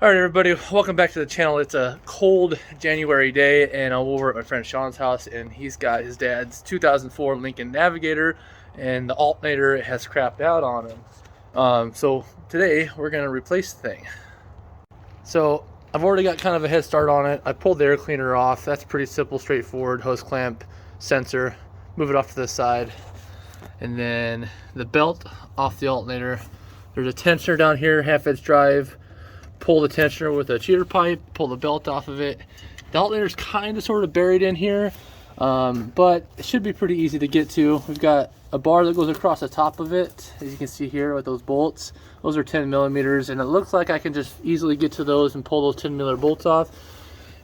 Alright everybody, welcome back to the channel. It's a cold January day and I'm over at my friend Sean's house and he's got his dad's 2004 Lincoln Navigator and the alternator has crapped out on him. So today we're going to replace the thing. So I've already got kind of a head start on it. I pulled the air cleaner off. That's pretty simple, straightforward. Hose clamp, sensor, move it off to the side. And then the belt off the alternator. There's a tensioner down here, half-inch drive. Pull the tensioner with a cheater pipe, pull the belt off of it. The alternator's kind of sort of buried in here, but it should be pretty easy to get to. We've got a bar that goes across the top of it, as you can see here with those bolts. Those are 10 millimeters, and it looks like I can just easily get to those and pull those 10 millimeter bolts off.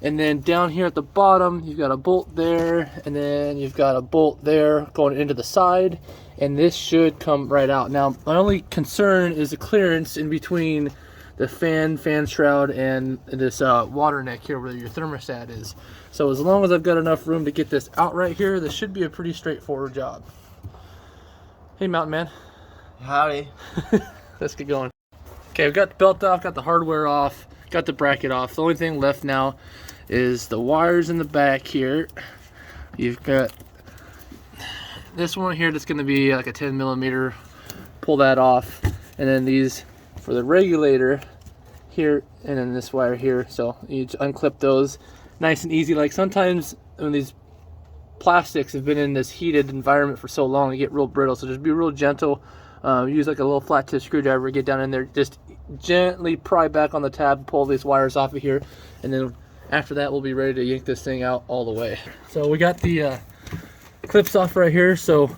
And then down here at the bottom, you've got a bolt there, and then you've got a bolt there going into the side, and this should come right out. Now, my only concern is the clearance in between the fan shroud and this water neck here where your thermostat is. So as long as I've got enough room to get this out right here, this should be a pretty straightforward job. Hey Mountain Man. Howdy. Let's get going. Okay, we've got the belt off, got the hardware off, got the bracket off. The only thing left now is the wires in the back here. You've got this one here that's going to be like a 10 millimeter. Pull that off, and then these for the regulator here, and then this wire here. So you just unclip those, nice and easy. Like sometimes when these plastics have been in this heated environment for so long, they get real brittle. So just be real gentle. Use like a little flat tip screwdriver, get down in there, just gently pry back on the tab, pull these wires off of here, and then after that we'll be ready to yank this thing out all the way. So we got the clips off right here, so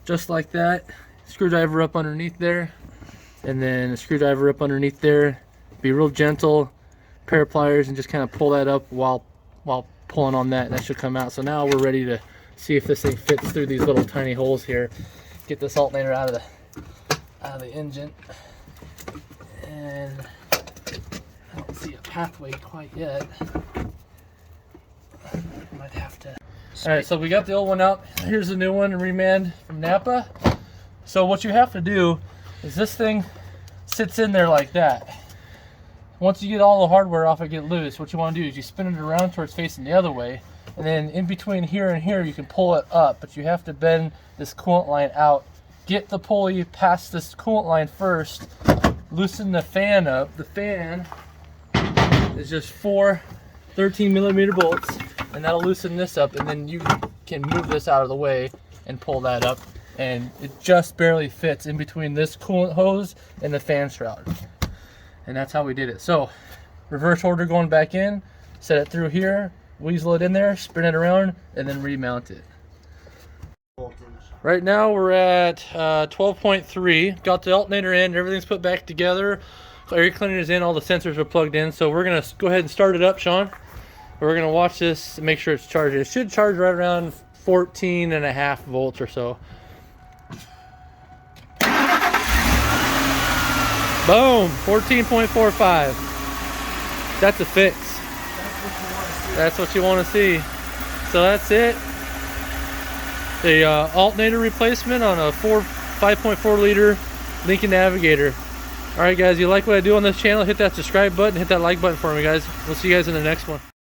just like that, screwdriver up underneath there, and then a screwdriver up underneath there. Be real gentle, pair of pliers, and just kind of pull that up while pulling on that, and that should come out. So now we're ready to see if this thing fits through these little tiny holes here. Get this alternator out of the engine, and I don't see a pathway quite yet. Might have to. All right, so we got the old one out. Here's the new one, Remand from Napa. So what you have to do is this thing sits in there like that. Once you get all the hardware off and get loose, what you want to do is you spin it around towards facing the other way, and then in between here and here you can pull it up, but you have to bend this coolant line out. Get the pulley past this coolant line first, loosen the fan up. The fan is just 4 13 millimeter bolts, and that'll loosen this up, and then you can move this out of the way and pull that up, and it just barely fits in between this coolant hose and the fan shroud. And that's how we did it. So reverse order going back in, set it through here, weasel it in there, spin it around, and then remount it. Right now we're at 12.3. Got the alternator in, everything's put back together. Air cleaner is in, all the sensors are plugged in. So we're gonna go ahead and start it up, Sean. We're gonna watch this and make sure it's charging. It should charge right around 14.5 volts or so. Boom, 14.45. That's a fix. That's what you want to see. So that's it. The alternator replacement on a 5.4 liter Lincoln Navigator. All right, guys, you like what I do on this channel? Hit that subscribe button, hit that like button for me, guys. We'll see you guys in the next one.